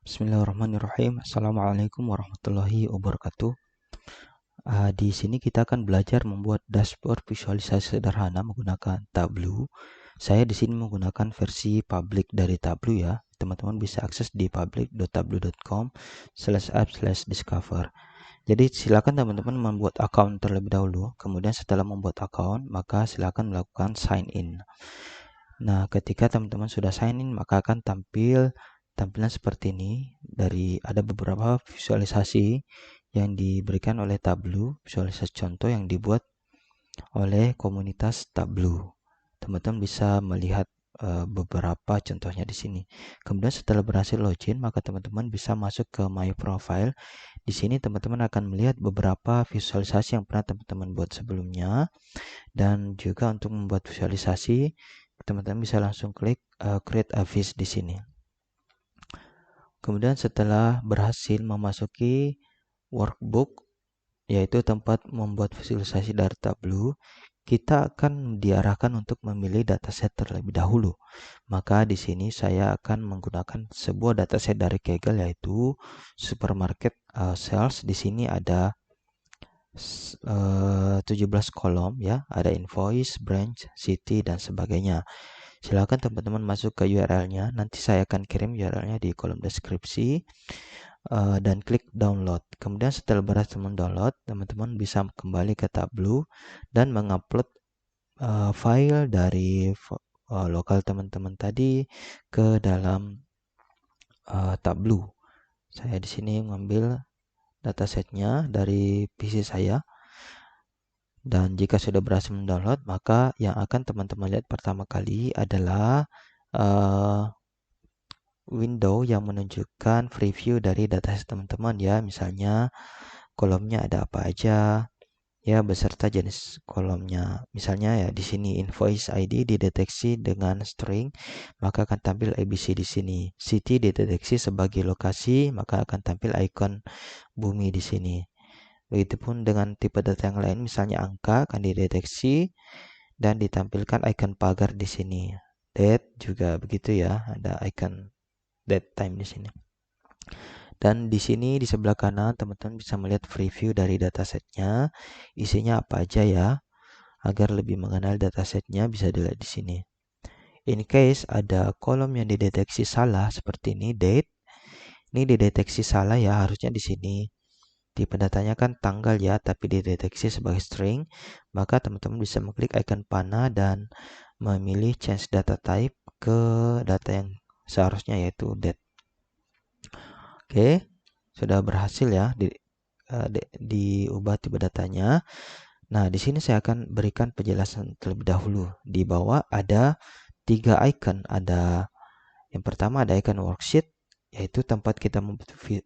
Bismillahirrahmanirrahim. Assalamualaikum warahmatullahi wabarakatuh. Di sini kita akan belajar membuat dashboard visualisasi sederhana menggunakan Tableau. Saya di sini menggunakan versi public dari Tableau ya. Teman-teman bisa akses di public.tableau.com/app/discover. Jadi silakan teman-teman membuat account terlebih dahulu. Kemudian setelah membuat account, maka silakan melakukan sign in. Nah, ketika teman-teman sudah sign in, maka akan tampil tampilan seperti ini. Ada beberapa visualisasi yang diberikan oleh Tableau, visualisasi contoh yang dibuat oleh komunitas Tableau. Teman-teman bisa melihat beberapa contohnya di sini. Kemudian setelah berhasil login, maka teman-teman bisa masuk ke My Profile. Di sini teman-teman akan melihat beberapa visualisasi yang pernah teman-teman buat sebelumnya, dan juga untuk membuat visualisasi teman-teman bisa langsung klik create a vis di sini. Kemudian setelah berhasil memasuki workbook, yaitu tempat membuat visualisasi dari Tableau, kita akan diarahkan untuk memilih dataset terlebih dahulu. Maka di sini saya akan menggunakan sebuah dataset dari Kaggle, yaitu supermarket sales. Di sini ada 17 kolom ya, ada invoice, branch, city, dan sebagainya. Silakan teman-teman masuk ke URL-nya. Nanti saya akan kirim URL-nya di kolom deskripsi, dan klik download. Kemudian setelah berhasil mendownload, teman-teman bisa kembali ke Tableau dan mengupload file dari lokal teman-teman tadi ke dalam Tableau. Saya di sini mengambil datasetnya dari PC saya. Dan jika sudah berhasil mendownload, maka yang akan teman-teman lihat pertama kali adalah window yang menunjukkan preview dari dataset teman-teman ya. Misalnya kolomnya ada apa aja ya, beserta jenis kolomnya. Misalnya ya di sini invoice ID dideteksi dengan string, maka akan tampil ABC di sini. City dideteksi sebagai lokasi, maka akan tampil icon bumi di sini. Begitupun dengan tipe data yang lain, misalnya angka akan dideteksi dan ditampilkan icon pagar di sini. Date juga begitu ya, ada icon date time di sini. Dan di sini di sebelah kanan teman-teman bisa melihat preview dari datasetnya, isinya apa aja ya. Agar lebih mengenal datasetnya bisa dilihat di sini. In case ada kolom yang dideteksi salah seperti ini, date, ini dideteksi salah ya, harusnya di sini. Tipe datanya kan tanggal ya, tapi dideteksi sebagai string, maka teman-teman bisa mengklik icon panah dan memilih change data type ke data yang seharusnya, yaitu date. Oke, sudah berhasil ya diubah tipe datanya. Nah, di sini saya akan berikan penjelasan terlebih dahulu. Di bawah ada 3 icon. Ada yang pertama ada icon worksheet, yaitu tempat kita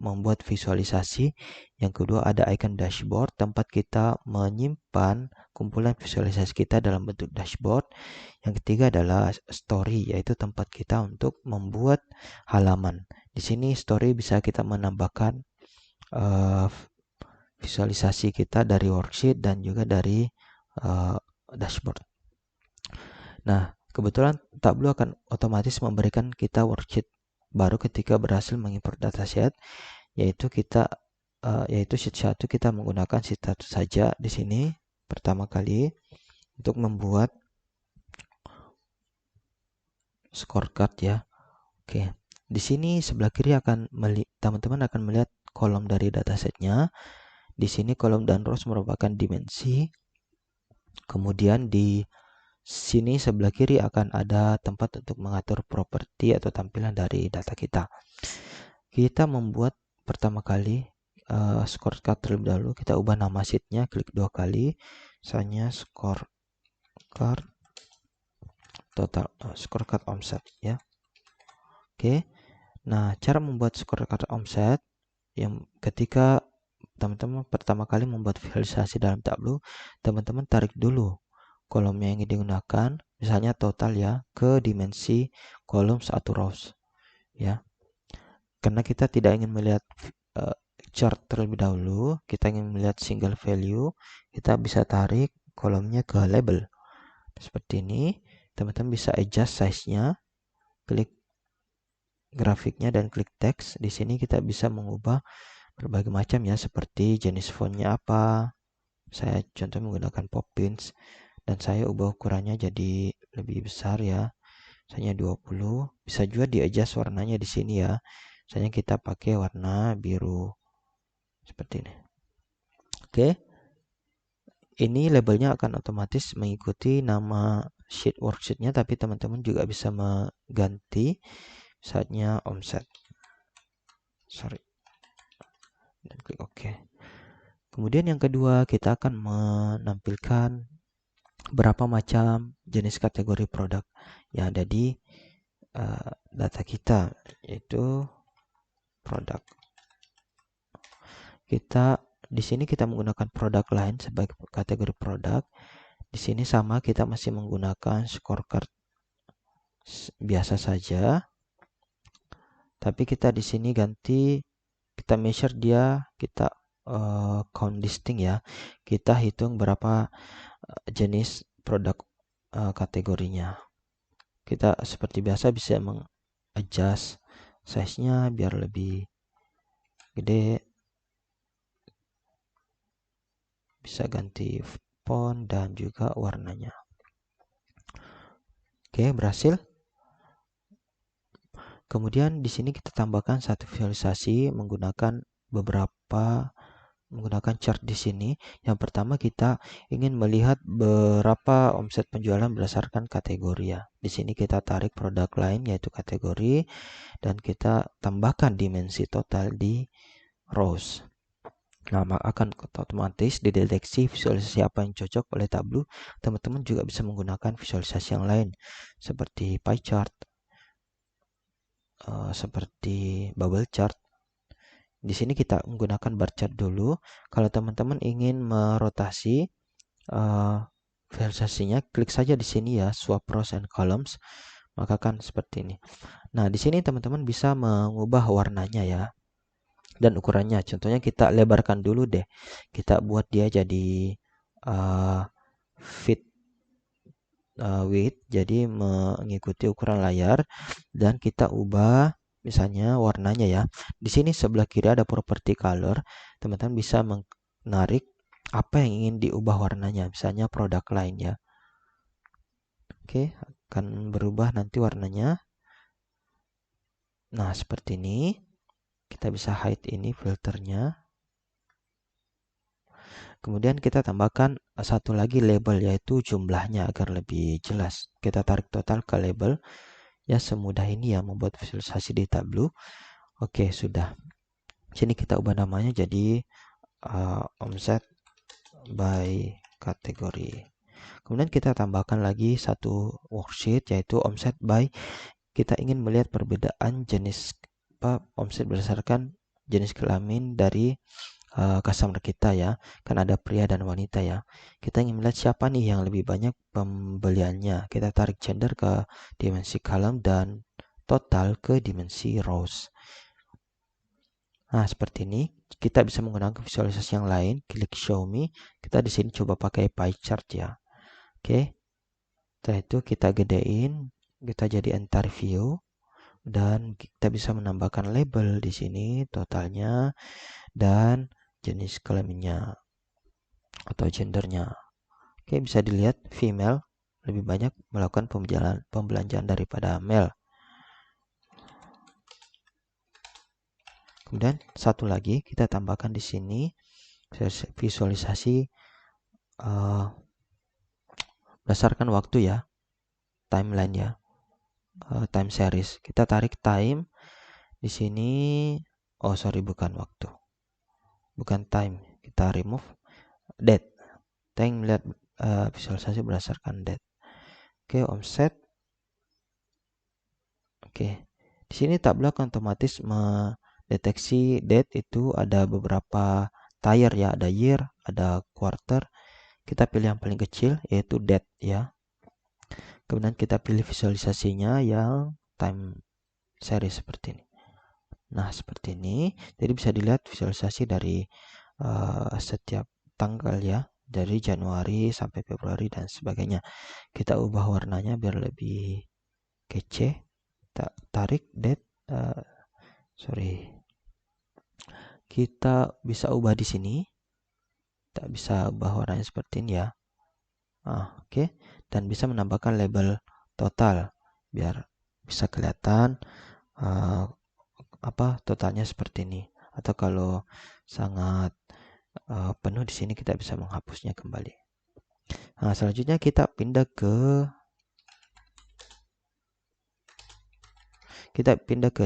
membuat visualisasi. Yang kedua ada icon dashboard, tempat kita menyimpan kumpulan visualisasi kita dalam bentuk dashboard. Yang ketiga adalah story, yaitu tempat kita untuk membuat halaman. Di sini story bisa kita menambahkan visualisasi kita dari worksheet dan juga dari dashboard. Nah, kebetulan Tableau akan otomatis memberikan kita worksheet baru ketika berhasil mengimport dataset, yaitu sheet 1 kita menggunakan sheet 1 saja di sini pertama kali untuk membuat scorecard ya. Oke. Di sini sebelah kiri teman-teman akan melihat kolom dari datasetnya. Di sini kolom dan rows merupakan dimensi. Kemudian di sini sebelah kiri akan ada tempat untuk mengatur properti atau tampilan dari data kita. Kita membuat pertama kali scorecard terlebih dahulu. Kita ubah nama sheetnya, klik 2 kali. Misalnya scorecard total, scorecard omset ya. Oke. Nah, cara membuat scorecard omset yang ketika teman-teman pertama kali membuat visualisasi dalam Tableau, teman-teman tarik dulu kolomnya yang digunakan, misalnya total ya, ke dimensi kolom 1 rows ya. Karena kita tidak ingin melihat chart terlebih dahulu, kita ingin melihat single value, kita bisa tarik kolomnya ke label seperti ini. Teman-teman bisa adjust size-nya, klik grafiknya dan klik teks. Di sini kita bisa mengubah berbagai macam ya, seperti jenis fontnya apa. Saya contoh menggunakan Poppins dan saya ubah ukurannya jadi lebih besar ya. Misalnya 20. Bisa juga di-adjust warnanya di sini ya. Misalnya kita pakai warna biru seperti ini. Oke. Ini labelnya akan otomatis mengikuti nama worksheetnya, tapi teman-teman juga bisa mengganti misalnya omset. Dan klik OK. Kemudian yang kedua, kita akan menampilkan berapa macam jenis kategori produk yang ada di data kita, yaitu produk. Di sini kita menggunakan produk lain sebagai kategori produk. Di sini sama, kita masih menggunakan scorecard biasa saja. Tapi kita di sini ganti, kita measure dia, kita count listing ya. Kita hitung berapa jenis produk kategorinya. Kita seperti biasa bisa adjust size-nya biar lebih gede. Bisa ganti font dan juga warnanya. Oke, berhasil. Kemudian di sini kita tambahkan satu visualisasi menggunakan chart di sini. Yang pertama, kita ingin melihat berapa omset penjualan berdasarkan kategori ya. Di sini kita tarik produk lain yaitu kategori dan kita tambahkan dimensi total di rows. Nah, akan otomatis dideteksi visualisasi apa yang cocok oleh Tableau. Teman-teman juga bisa menggunakan visualisasi yang lain seperti pie chart, seperti bubble chart. Di sini kita menggunakan bar chart dulu. Kalau teman-teman ingin merotasi visualisasinya, klik saja di sini ya, swap rows and columns. Maka kan seperti ini. Nah, di sini teman-teman bisa mengubah warnanya ya dan ukurannya. Contohnya kita lebarkan dulu deh. Kita buat dia jadi fit width, jadi mengikuti ukuran layar, dan kita ubah misalnya warnanya ya. Di sini sebelah kiri ada property color. Teman-teman bisa menarik apa yang ingin diubah warnanya, misalnya produk lain ya. Oke, akan berubah nanti warnanya. Nah, seperti ini. Kita bisa hide ini filternya. Kemudian kita tambahkan satu lagi label, yaitu jumlahnya agar lebih jelas. Kita tarik total ke label. Ya, semudah ini ya membuat visualisasi di Tableau. Oke, sudah. Sini kita ubah namanya jadi omset by kategori. Kemudian kita tambahkan lagi satu worksheet, yaitu omset by. Kita ingin melihat perbedaan jenis omset berdasarkan jenis kelamin dari customer kita ya. Kan ada pria dan wanita ya. Kita ingin melihat siapa nih yang lebih banyak pembeliannya. Kita tarik gender ke dimensi column dan total ke dimensi rows. Nah, seperti ini. Kita bisa menggunakan visualisasi yang lain. Klik show me. Kita di sini coba pakai pie chart ya. Oke. Setelah itu kita gedein, kita jadi entire view. Dan kita bisa menambahkan label di sini, totalnya, dan jenis kelaminnya atau gendernya. Oke, bisa dilihat female lebih banyak melakukan pembelanjaan daripada male. Kemudian satu lagi kita tambahkan di sini visualisasi berdasarkan waktu ya, timeline ya, time series. Kita tarik time di sini. Oh sorry, bukan waktu, bukan time. Kita remove date. Kita ingin melihat visualisasi berdasarkan date. Oke, omset. Oke, di sini Tableau akan otomatis mendeteksi date itu ada beberapa tier ya, ada year, ada quarter. Kita pilih yang paling kecil yaitu date ya. Kemudian kita pilih visualisasinya yang time series seperti ini. Nah, seperti ini. Jadi bisa dilihat visualisasi dari setiap tanggal ya, dari Januari sampai Februari dan sebagainya. Kita ubah warnanya biar lebih kece. Kita tarik date. kita bisa ubah di sini. Kita bisa ubah warnanya seperti ini ya. Oke. Dan bisa menambahkan label total biar bisa kelihatan totalnya seperti ini. Atau kalau sangat penuh di sini kita bisa menghapusnya kembali. Nah, selanjutnya kita pindah ke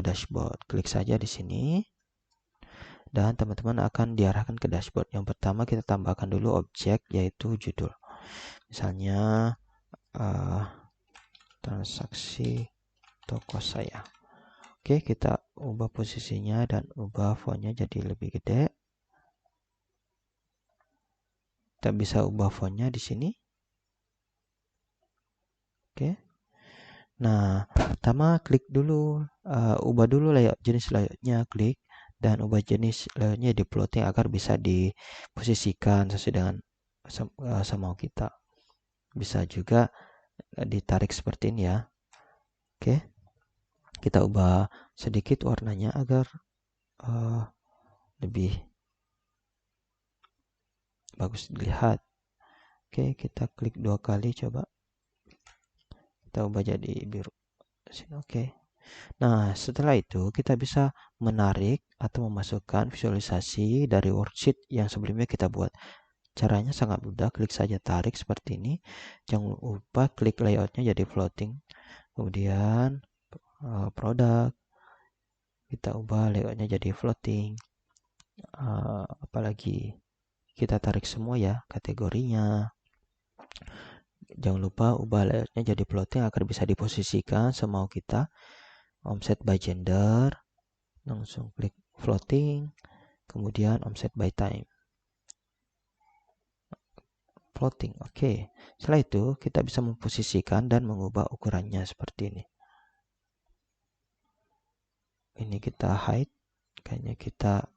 dashboard. Klik saja di sini. Dan teman-teman akan diarahkan ke dashboard. Yang pertama kita tambahkan dulu objek yaitu judul. Misalnya transaksi toko saya. Oke, kita ubah posisinya dan ubah fontnya jadi lebih gede. Kita bisa ubah fontnya di sini. Oke. Nah, pertama klik dulu, ubah dulu jenis layoutnya, klik dan ubah jenis layoutnya di plotting agar bisa diposisikan sesuai dengan semau kita. Bisa juga ditarik seperti ini ya. Oke, kita ubah sedikit warnanya agar lebih bagus dilihat. Oke, kita klik 2 kali coba. Kita ubah jadi biru. Oke. Nah, setelah itu kita bisa menarik atau memasukkan visualisasi dari worksheet yang sebelumnya kita buat. Caranya sangat mudah, klik saja tarik seperti ini. Jangan lupa klik layoutnya jadi floating. Kemudian produk, kita ubah layoutnya jadi floating. Apalagi kita tarik semua ya kategorinya. Jangan lupa ubah layoutnya jadi floating agar bisa diposisikan semau kita. Omset by gender, langsung klik floating, kemudian omset by time. Floating, oke. Setelah itu kita bisa memposisikan dan mengubah ukurannya seperti ini. Ini kita hide, kayaknya kita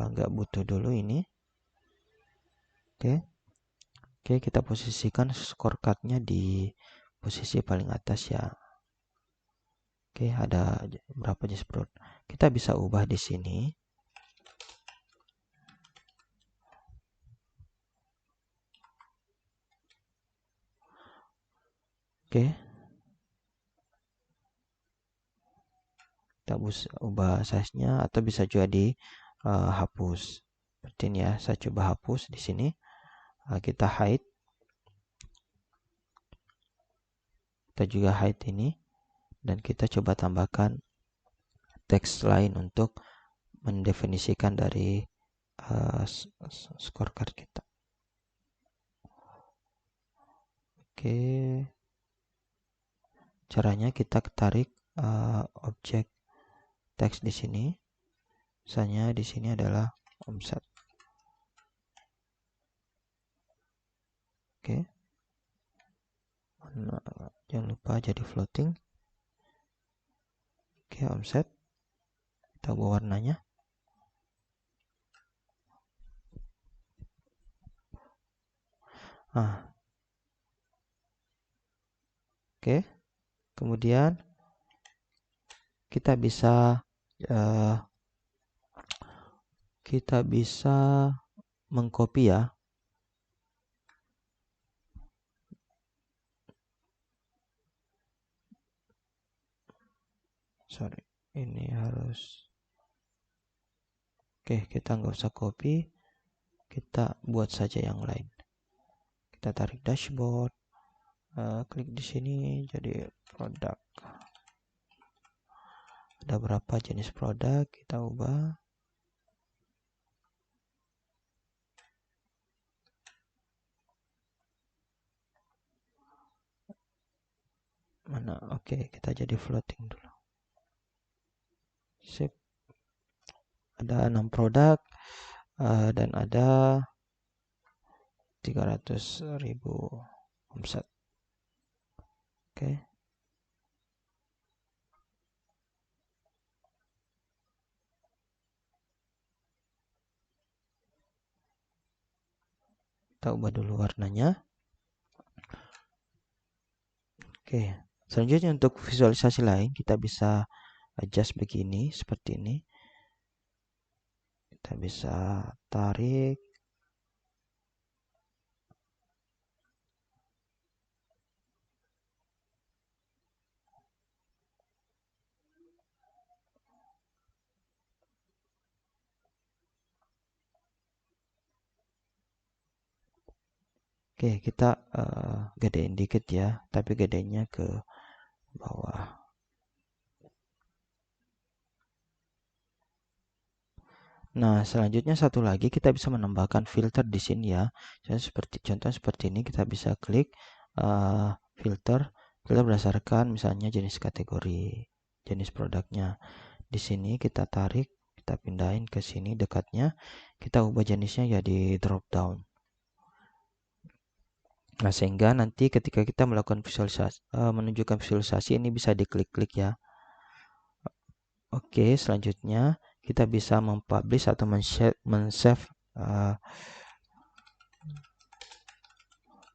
nggak butuh dulu ini. Oke. Oke, kita posisikan scorecardnya di posisi paling atas ya. Oke, ada berapa jenis produk. Kita bisa ubah di sini. Oke. Kita ubah size-nya atau bisa juga hapus. Seperti ini ya, saya coba hapus di sini. Kita hide. Kita juga hide ini. Dan kita coba tambahkan teks lain untuk mendefinisikan dari scorecard kita. Oke. Caranya kita tarik objek teks di sini. Misalnya di sini adalah omset. Oke. Jangan lupa jadi floating. Oke, omset. Kita ubah warnanya. Oke. Kemudian kita bisa mengcopy ya. Sorry, ini harus. Oke, kita nggak usah copy. Kita buat saja yang lain. Kita tarik dashboard. Klik di sini jadi produk. Ada berapa jenis produk, kita ubah. Mana? Oke, kita jadi floating dulu. Sip. Ada 6 produk dan ada 300.000 omset. Oke. Kita ubah dulu warnanya. Oke. Selanjutnya untuk visualisasi lain kita bisa adjust begini, seperti ini. Kita bisa tarik. Oke, kita gedein dikit ya, tapi gedenya ke bawah. Nah, selanjutnya satu lagi kita bisa menambahkan filter di sini ya. Contoh seperti ini, kita bisa klik filter berdasarkan misalnya jenis kategori, jenis produknya. Di sini kita tarik, kita pindahin ke sini dekatnya, kita ubah jenisnya ya di drop down. Nah, sehingga nanti ketika kita melakukan visualisasi, menunjukkan visualisasi ini bisa diklik-klik ya. Oke, selanjutnya kita bisa mempublish atau men-save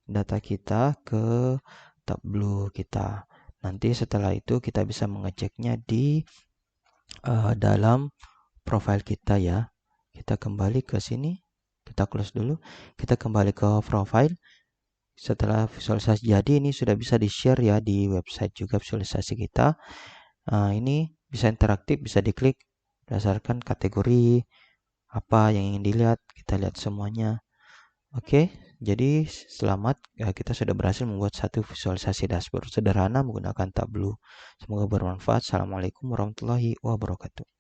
data kita ke Tableau kita. Nanti setelah itu kita bisa mengeceknya di dalam profile kita ya. Kita kembali ke sini, kita close dulu, kita kembali ke profile. Setelah visualisasi jadi, ini sudah bisa di-share ya di website juga visualisasi kita. Ini bisa interaktif, bisa diklik berdasarkan kategori apa yang ingin dilihat, kita lihat semuanya. Oke, jadi selamat, kita sudah berhasil membuat satu visualisasi dashboard sederhana menggunakan Tableau. Semoga bermanfaat. Assalamualaikum warahmatullahi wabarakatuh.